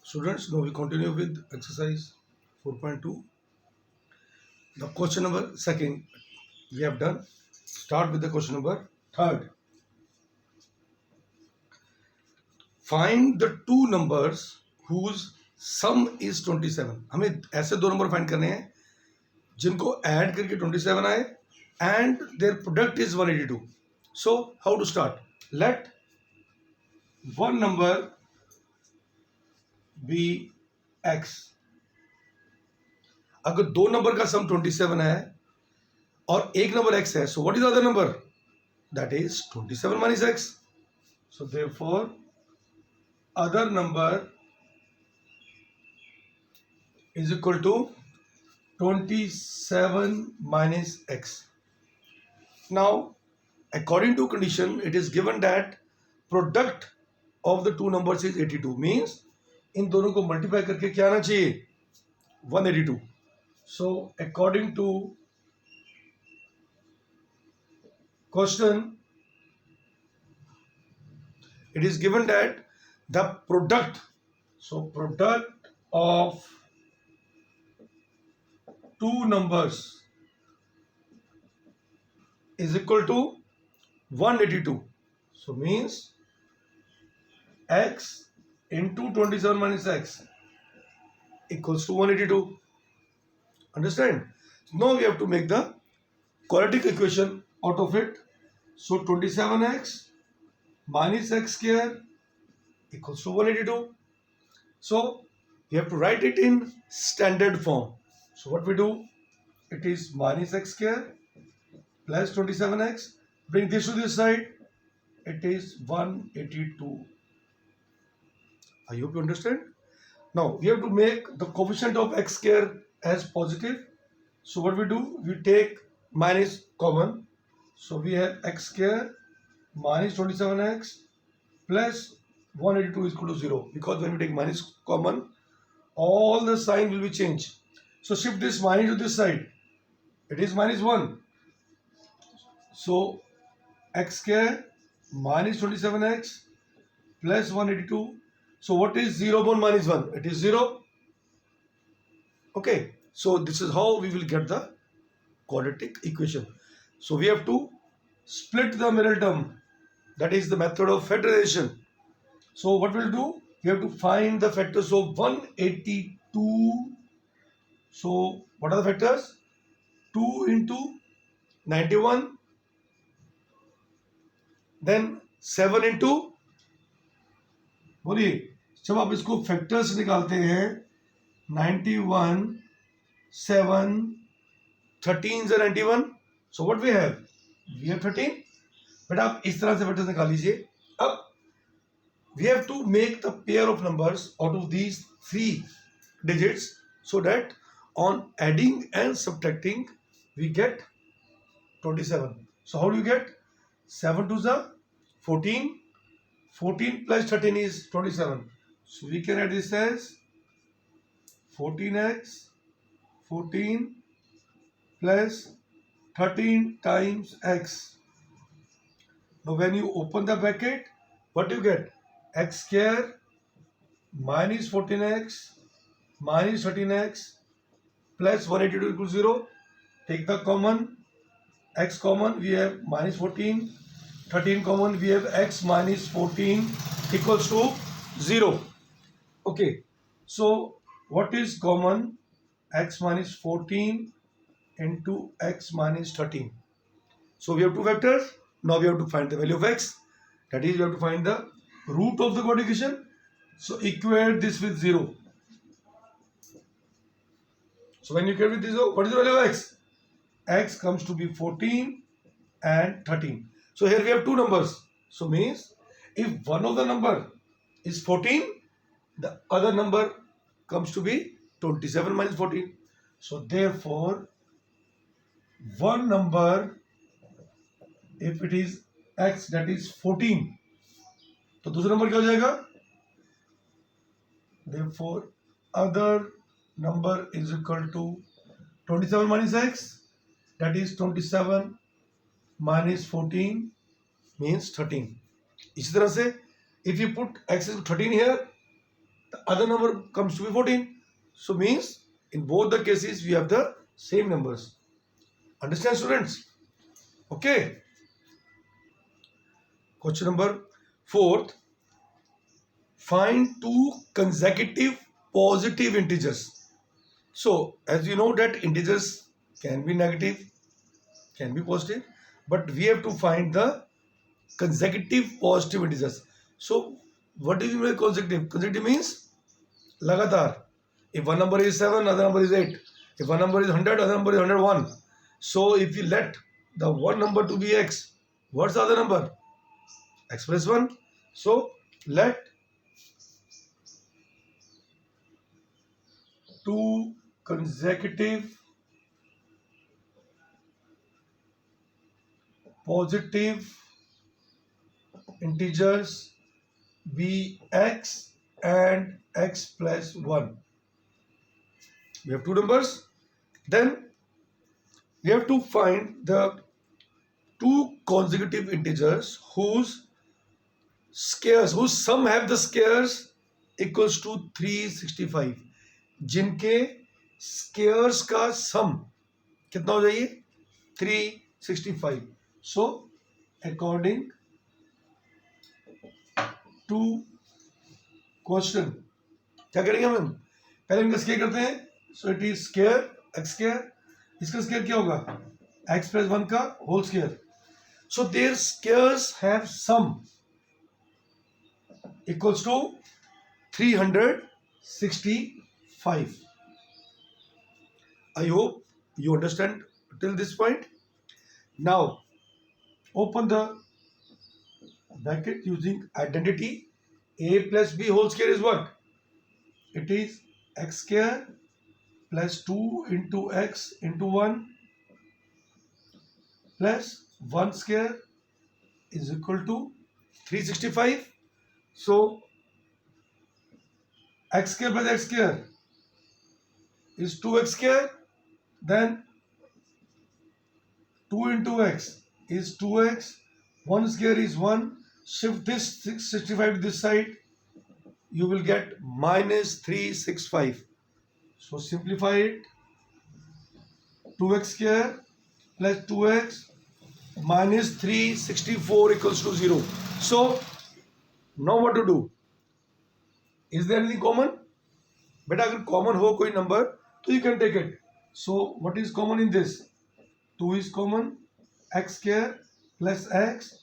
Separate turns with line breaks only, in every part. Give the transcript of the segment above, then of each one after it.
Students, now we continue with exercise 4.2. The question number second we have done. Start with the question number third. Find the two numbers whose sum is 27. हमें ऐसे दो number find करने हैं जिनको add करके 27 आए and their product is 182. So how to start? Let one number be x. अगर दो नंबर का सम 27 है और एक नंबर x है, so what is the other number? That is 27 minus x. So therefore other number is equal to 27 minus x. Now according to condition it is given that product of the two numbers is 82, means इन दोनों को multiply करके क्या आना चाहिए 182. So according to question it is given that the product of two numbers is equal to 182. So means x into 27 minus x equals to 182. Understand? Now we have to make the quadratic equation out of it. So 27x minus x square equals to 182. So we have to write it in standard form. So what we do, it is minus x square plus 27x. Bring this to this side. It is 182. I hope you understand. Now we have to make the coefficient of x square as positive. So what we do, we take minus common. So we have x square minus 27x plus 182 is equal to 0, because when we take minus common all the sign will be changed. So shift this minus to this side, it is minus 1. So x square minus 27x plus 182. So what is 0 upon minus 1? It is 0. Okay. So this is how we will get the quadratic equation. So we have to split the middle term. That is the method of factorization. So what we'll do? We have to find the factors of 182. So what are the factors? 2 into 91. Then 7 into, बोलिए जब आप इसको factors निकालते हैं 91 7 13 से 91. So what we have 13. But आप इस तरह से फैक्टर्स निकाल लीजिए. अब we have to make the pair of numbers out of these three digits so that on adding and subtracting we get 27. So how do you get 7 to the 14? 14 plus 13 is 27. So we can add this as 14x 14 plus 13 times x. Now when you open the bracket, what do you get? X square minus 14x minus 13x plus 182 equals 0. Take the common. X common, we have minus 14. 13 common, we have x minus 14 equals to 0. Okay. So what is common? X minus 14 into x minus 13. So we have two vectors. Now we have to find the value of x. That is, we have to find the root of the quadratic equation. So equate this with 0. So when you equate with this, what is the value of x? X comes to be 14 and 13. So here we have two numbers. So means if one of the number is 14, the other number comes to be 27 minus 14. So therefore one number, if it is x, that is 14, तो दूसरा number क्या हो जाएगा? Therefore other number is equal to 27 minus x, that is 27 minus 14 means 13. इसी तरह से if you put x is 13 here, the other number comes to be 14. So means in both the cases we have the same numbers. Understand, students? Okay. Question number 4. Find two consecutive positive integers. So as you know that integers can be negative, can be positive, but we have to find the consecutive positive integers. So what do you mean by consecutive? Consecutive means लगातार. If one number is 7, other number is 8. If one number is 100, other number is 101. So if you let the one number to be x, what's the other number? X plus 1. So let two consecutive positive integers be x and x plus 1. We have two numbers. Then we have to find the two consecutive integers whose sum have the squares equals to 365. जिनके scares का सम कितना हो जाइए? 365. So according to question क्या करेंगे हम? पहले इनका स्केयर करते हैं. So it is square x square. इसका स्केयर क्या होगा? एक्स प्लस 1 का whole square. So there squares have some equals to 365. I hope you understand till this point. Now open the bracket using identity. A plus b whole square is what? It is x square plus 2 into x into 1 plus 1 square is equal to 365. So x square plus x square is 2x square. Then 2 into x is 2x. 1 square is 1. Shift this 65 to this side. You will get minus 365. So simplify it. 2x square plus 2x minus 364 equals to 0. So now what to do? Is there anything common? बेटा अगर common हो कोई number तो you can take it. So what is common in this? 2 is common. X square plus x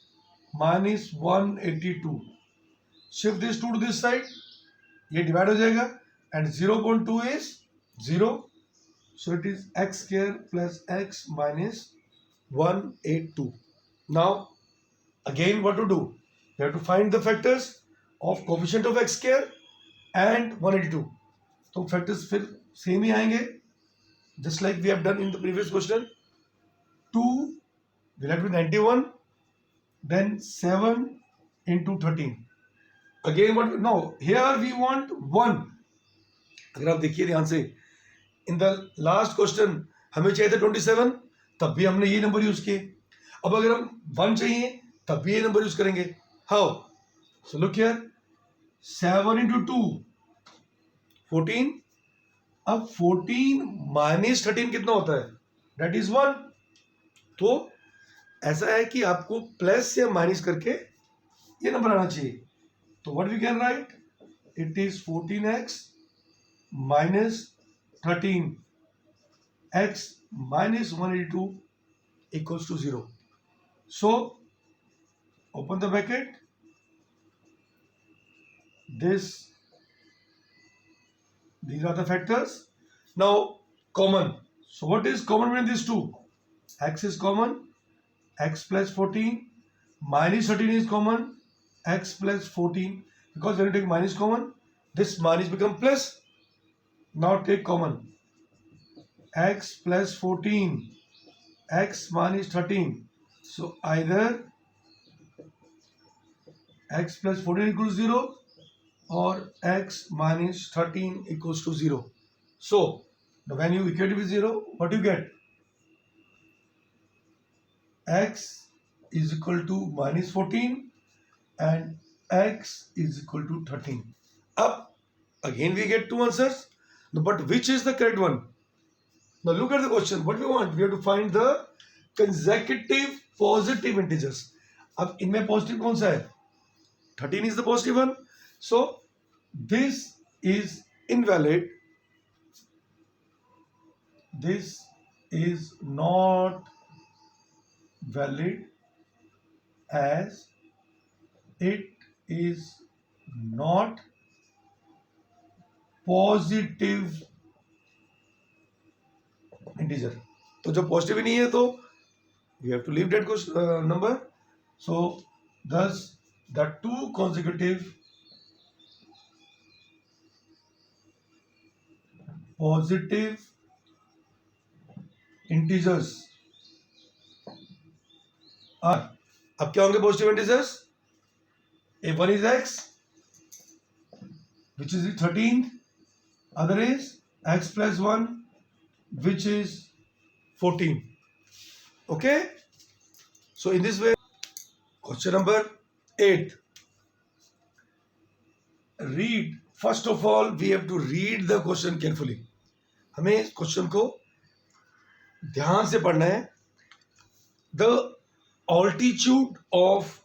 minus 182. Shift this 2 to this side. ये divide हो जाएगा. And 0.2 is 0. So it is x square plus x minus 182. Now again what to do? You have to find the factors of coefficient of x square and 182. तो factors फिर same ही आएंगे. Just like we have done in the previous question. 2 will have to be 91. Then 7 into 13. Again what? No, here we want 1. अगर आप देखिए ध्यान से, in the last question हमें चाहिए था 27, तब भी हमने ये नंबर यूज किए. अब अगर हम 1 चाहिए तब भी ये नंबर यूज करेंगे. How? So look here, 7 into 2 14. अब 14 minus 13 कितना होता है? That is 1. तो ऐसा है कि आपको प्लस या माइनस करके ये नंबर आना चाहिए. तो what we can write? It is 14x minus 13x minus 182 equals to 0. So open the bracket. These are the factors. Now common. So what is common between these two? X is common. X plus 14 minus 13 is common. X plus 14, because when you take minus common, this minus become plus. Now take common. X plus 14, x minus 13. So either x plus 14 equals 0 or x minus 13 equals to 0. So when you equate it with 0, what do you get? X is equal to minus 14 and x is equal to 13. अब Again we get two answers. Now, but which is the correct one? Now look at the question. What we want? We have to find the consecutive positive integers. अब इनमें positive कौन सा है? 13 is the positive one. So this is invalid. This is not valid as it is not positive integer. तो जब positive ही नहीं है तो we have to leave that number. So thus the two consecutive positive integers are, अब क्या होंगे positive integers? If one is x, which is the 13th, other is x plus 1, which is 14. Okay? So in this way, question number 8. Read. First of all, we have to read the question carefully. हमें इस question को ध्यान से पढ़ना है. The altitude of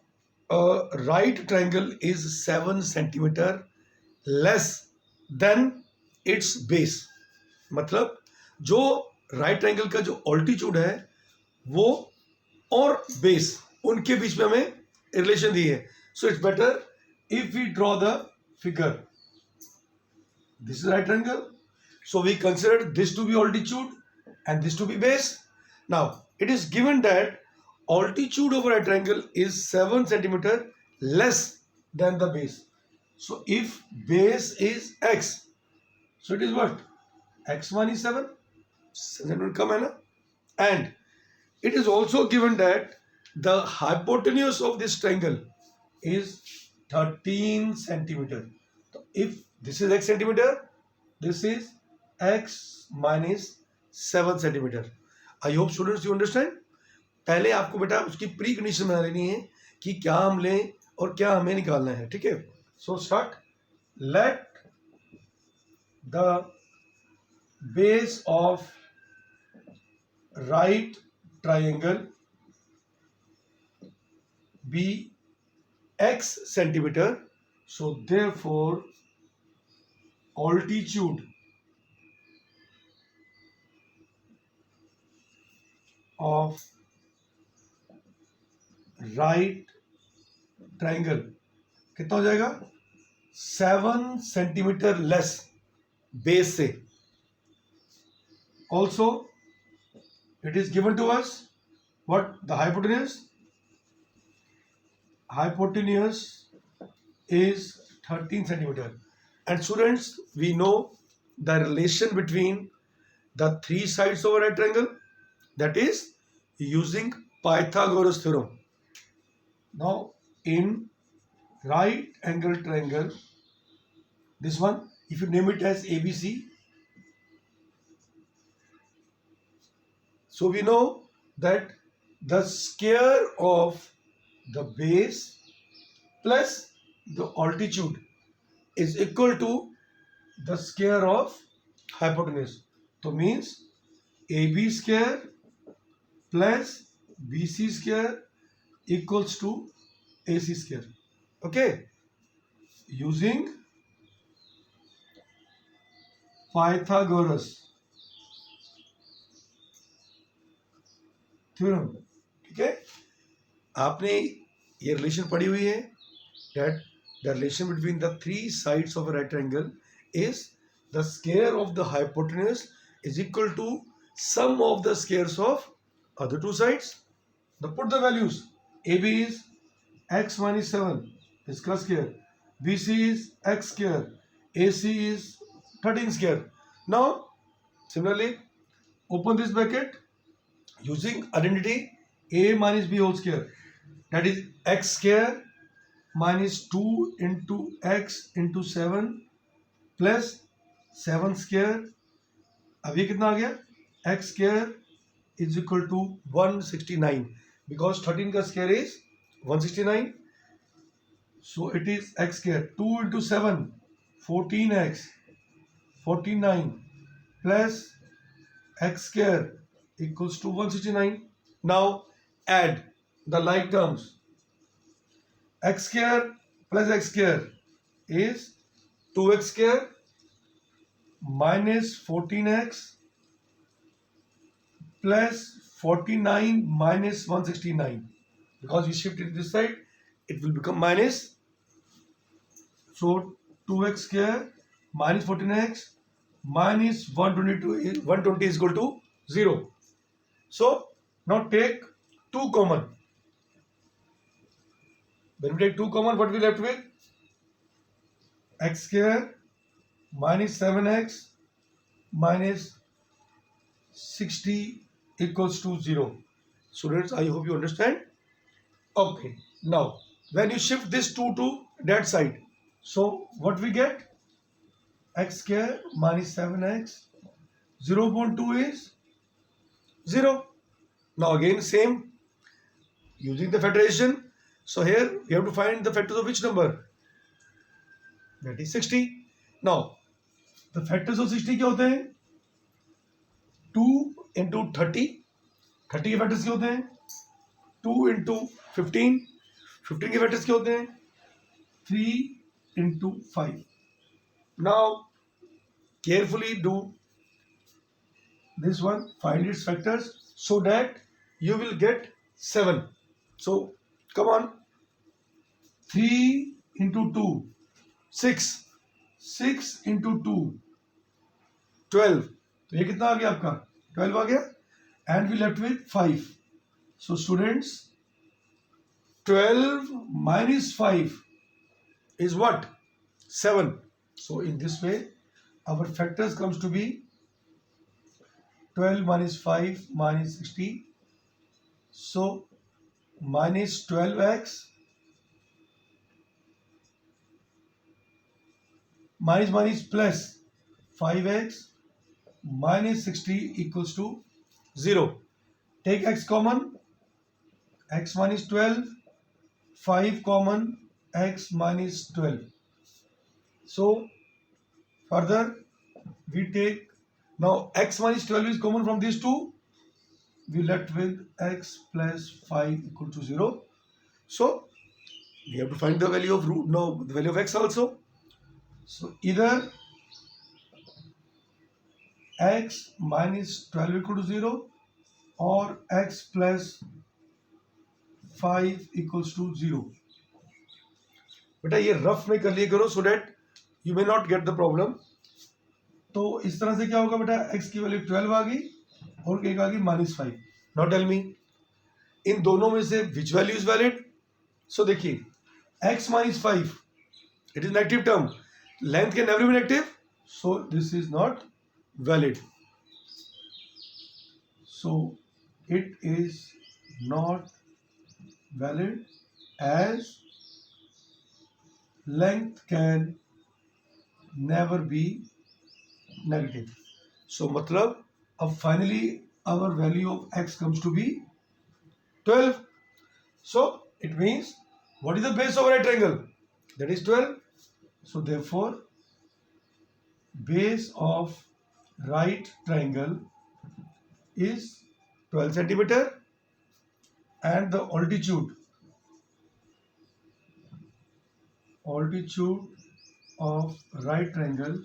a right triangle is 7 centimeter less than its base. मतलब जो right triangle का जो ऑल्टीट्यूड है वो और बेस उनके बीच में हमें रिलेशन दी है. So it's better if we draw the figure. This is right triangle, so we consider this to be altitude and this to be base. Now it is given that altitude of a right triangle is 7 centimeter less than the base. So if base is x, so it is what? x1 is 7 centimeter come है ना. And it is also given that the hypotenuse of this triangle is 13 centimeter. So if this is x centimeter, this is x minus 7 centimetre. I hope students you understand. पहले आपको बेटा उसकी pre condition बना लेनी है कि क्या हम लें और क्या हमें निकालना है. ठीक है. So start. Let the base of right triangle be x centimetre. So therefore altitude of right triangle कितना हो जाएगा? 7 सेंटीमीटर लेस बेस से. Also it is given to us what the hypotenuse is 13 centimeter. And students, we know the relation between the three sides of a right triangle, that is using Pythagoras theorem. Now in right angle triangle, this one, if you name it as ABC, so we know that the square of the base plus the altitude is equal to the square of hypotenuse. So means AB square plus BC square equals to AC square. Okay, using Pythagoras theorem. ठीक है. आपने ये relation पढ़ी हुई है that the relation between the three sides of a right triangle is the square of the hypotenuse is equal to sum of the squares of other two sides. Now put the values. AB is x minus 7, इसका square. BC is x square. AC is 13 square. Now similarly open this bracket using identity A minus B whole square, that is x square minus 2 into x into 7 plus 7 square. अब ये कितना आ गया? x square is equal to 169 because 13 का square is 169. So it is x square 2 into 7 14x 49 plus x square equals to 169. Now add the like terms. X square plus x square is 2x square minus 14x plus 49 minus 169. Because we shift it this side, it will become minus. So 2x square minus 14x minus 120 is equal to 0. So now take 2 common. When we take 2 common, what we left with? X square minus 7x minus 60 equals to 0. Students, I hope you understand. Okay, now when you shift this 2 to that side, so what we get? X square minus 7x, 0.2 is 0. Now again same, using the factorization. So here we have to find the factors of which number? That is 60. Now the factors of 60 क्या होते हैं? 2 into 30. 30 के factors क्या होते हैं? 2 into 15. 15 के factors क्या होते हैं? 3 into 5. Now carefully do this one, find its factors so that you will get 7. So come on, 3 into 2, 6. 6 into 2, 12. तो ये कितना आ गया आपका? 12 आ गया. And we left with 5. So students, 12 minus 5 is what? 7. So in this way, our factors comes to be 12 minus 5 minus 60. So minus 12x minus plus 5x minus 60 equals to 0. Take x common, x minus 12, 5 common, x minus 12. So further we take, now x minus 12 is common from these two, we left with x plus 5 equal to 0. So we have to find the value of root, no, the value of x also. So either x minus 12 equal to 0 or x plus 5 equals to 0. बेटा ये rough में कर लिए करो so that you may not get the problem. तो इस तरह से क्या होगा बेटा, x की वैल्यू 12 आ गई और एक आ गई -5. Now tell me, इन दोनों में से which value is valid? So देखिए, x minus 5, it is negative term. Length can never be negative, so this is not valid. So it is not valid as length can never be negative. So मतलब अब finally our value of x comes to be 12. So it means what is the base of right triangle? That is 12. So therefore base of right triangle is 12 centimeter and the altitude of right triangle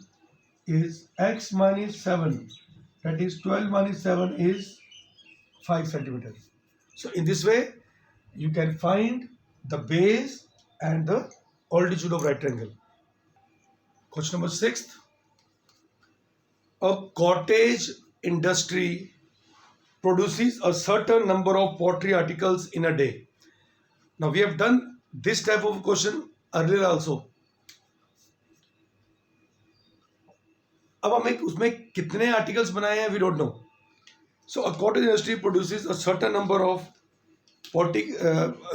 is x minus 7. That is 12 minus 7 is 5 centimeter. So in this way you can find the base and the altitude of right triangle. Question number 6. A cottage industry produces a certain number of pottery articles in a day. Now we have done this type of question earlier also. अब हम उसमें कितने articles बनाए हैं we don't know. So a cottage industry produces a certain number of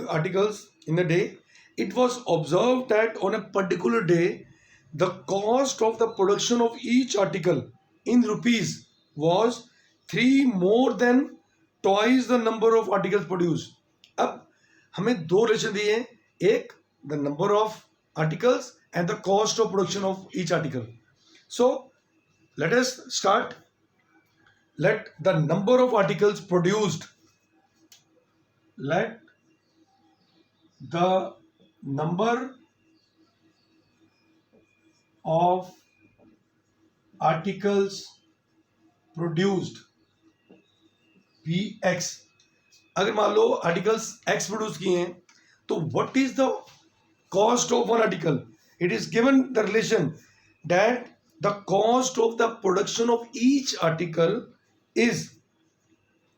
articles in a day. It was observed that on a particular day, the cost of the production of each article in rupees was 3 more than twice the number of articles produced. अब हमें दो relation दिए हैं, एक the number of articles and the cost of production of each article. So let us start. Let the number of articles produced, let the number of articles produced be x. अगर मान लो articles x produce किए हैं तो what is the cost of one article? It is given the relation that the cost of the production of each article is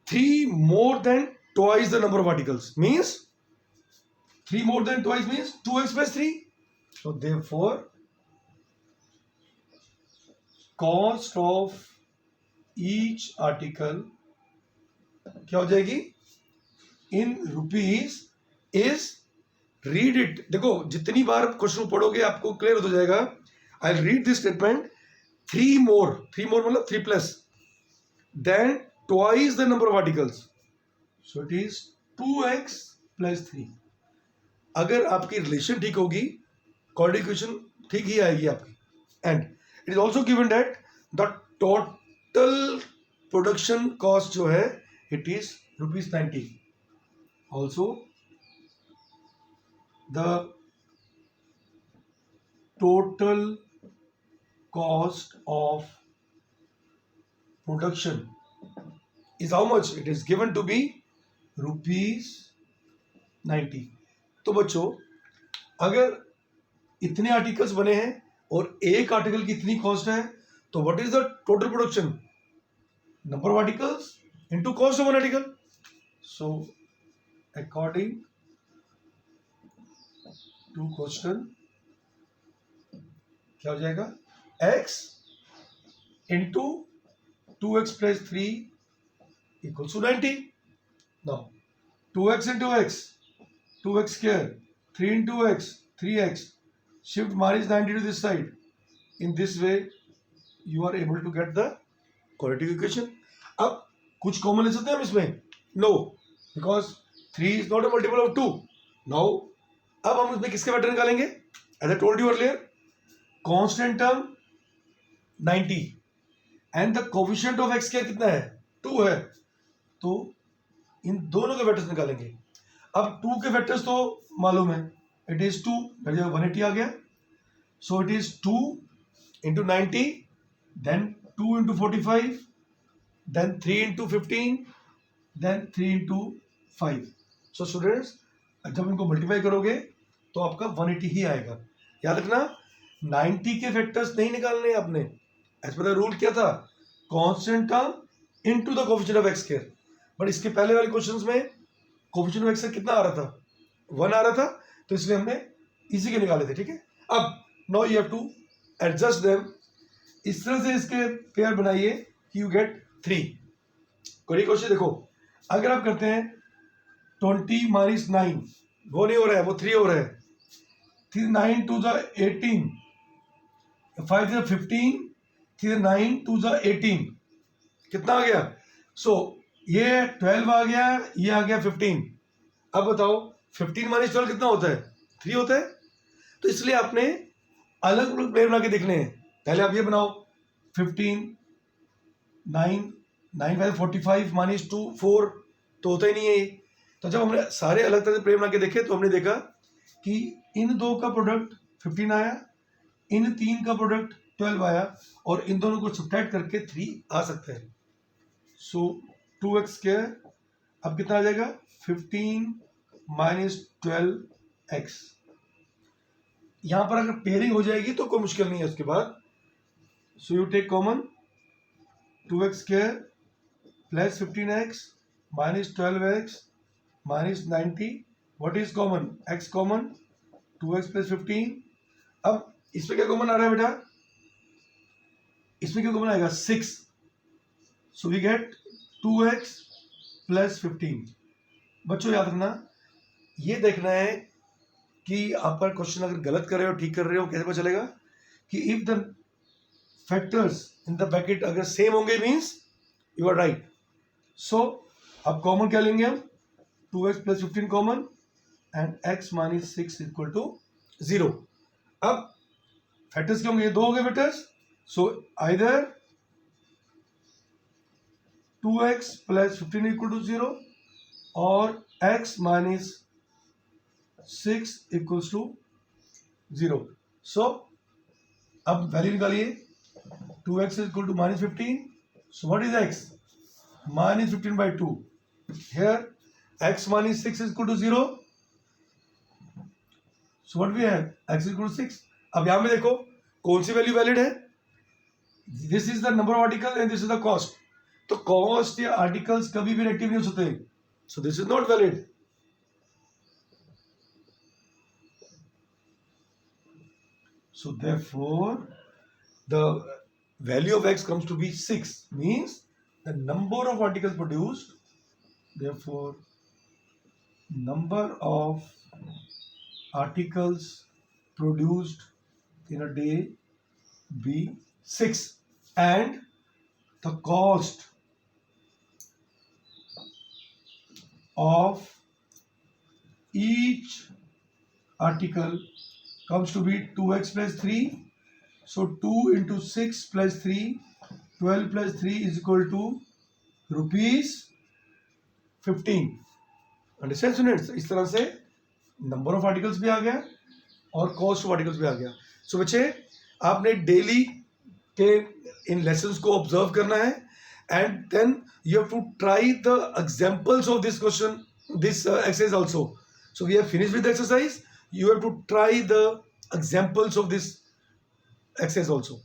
3 more than twice the number of articles. Means 3 more than twice means 2x plus 3. So therefore cost of each article क्या हो जाएगी? In rupees is, read it. देखो जितनी बार question पढ़ोगे आपको clear हो जाएगा. I'll read this statement. 3 more मतलब 3 plus then twice the number of articles. So it is 2x plus 3. अगर आपकी रिलेशन ठीक होगी कोऑर्डिनेट इक्वेशन ठीक ही आएगी आपकी. And it is also given that the total production cost जो है it is ₹90. Also the total cost of production is how much? It is given to be ₹90. तो बच्चों अगर इतने आर्टिकल्स बने हैं और एक आर्टिकल की इतनी कॉस्ट है तो what is the total production? Number of articles into cost of one article. So according to question क्या हो जाएगा? x into 2x plus 3 equals to 90. Now 2x into x, 2x square, 3 into x, 3x. Shift minus 90 to this side. In this way you are able to get the quadratic equation. अब कुछ common ले सकते हैं हम इसमें? No, because 3 is not a multiple of 2. Now अब हम इसमें किसके फैक्टर निकालेंगे? As I told you earlier, constant term 90 and the coefficient of x क्या कितना है? 2 है. तो इन दोनों के वेक्टर्स निकालेंगे. अब 2 के वेक्टर्स तो मालूम है. इट इज 2 180 आ गया. So it is 2 into 90 then 2 into 45 then 3 into 15 then 3 into 5. So students जब इनको मल्टीप्लाई करोगे तो आपका 180 ही आएगा. याद रखना 90 के वेक्टर्स नहीं निकालने आपने. एज पर द रूल क्या था? Constant term into the coefficient of x square. But इसके पहले वाले क्वेश्चंस में कोएफिशिएंट ऑफ एक्स कितना आ रहा था? 1 आ रहा था. तो इसलिए हमने इसी के निकाले थे. ठीक है. अब now you have to adjust them. इस तरह से इसके पेयर बनाइए कि यू गेट 3. कोई क्वेश्चन देखो अगर आप करते हैं 20 माइनस 9 वो नहीं हो रहा है, वो 3 हो रहा है. 9 to the 18 5 to the 15 9 to the 18 कितना आ गया? सो ये 12 आ गया, ये आ गया 15. अब बताओ 15 माइनस 12 कितना होता है? 3 होता है. तो इसलिए आपने अलग अलग पेयर बना के देखने हैं. पहले आप ये बनाओ 15 9 9 5 45 माइनस 2 4 तो होता ही नहीं है ये. तो जब हमने सारे अलग तरह से पेयर बना के देखे तो हमने देखा कि इन दो का प्रोडक्ट 15 आया, इन तीन का प्रोडक्ट 12 आया और इन दोनों को सब्ट्रैक्ट करके 3 आ सकते हैं. सो 2x स्क्वायर अब कितना आ जाएगा? 15 माइनस 12x. यहां पर अगर पेयरिंग हो जाएगी तो कोई मुश्किल नहीं है उसके बाद. So you take common 2x square plus 15x minus 12x minus 90. What is common? x common 2x plus 15. अब इसमें क्या कॉमन आ रहा है बेटा? इसमें क्या कॉमन आएगा? 6. So we get 2x plus 15. बच्चों याद रखना ये देखना है कि आप पर क्वेश्चन अगर गलत कर रहे हो ठीक कर रहे हो कैसे पता चलेगा कि if the factors in the bracket अगर सेम होंगे means you are right. So अब कॉमन क्या लेंगे हम? 2x plus 15 common and x minus 6 equal to 0. अब फैक्टर्स क्या होंगे, ये दो हो गए factors, so either 2x plus 15 equal to 0 और x minus 6 equals to 0. So अब वैल्यू निकालिए, 2x is equal to minus 15. So what is x? Minus 15 by 2. Here x minus 6 is equal to 0. So what we have? X is equal to 6. अब यहाँ में देखो कौन सी value valid है. This is the number of article and this is the cost. तो cost या articles कभी भी नेगेटिव नहीं हो सकते. So this is not valid. So therefore the value of x comes to be 6, means the number of articles produced, therefore number of articles produced in a day be 6, and the cost of each article comes to be 2x plus 3. So 2 into 6 plus 3, 12 plus 3 is equal to rupees 15. Understand students. इस तरह से number of articles भी आ गया और cost of articles भी आ गया. सो बच्चे आपने डेली के इन लेसन्स को ऑब्जर्व करना है and then you have to try the examples of this question, this exercise also. So we have finished with the exercise. You have to try the examples of this exercise also.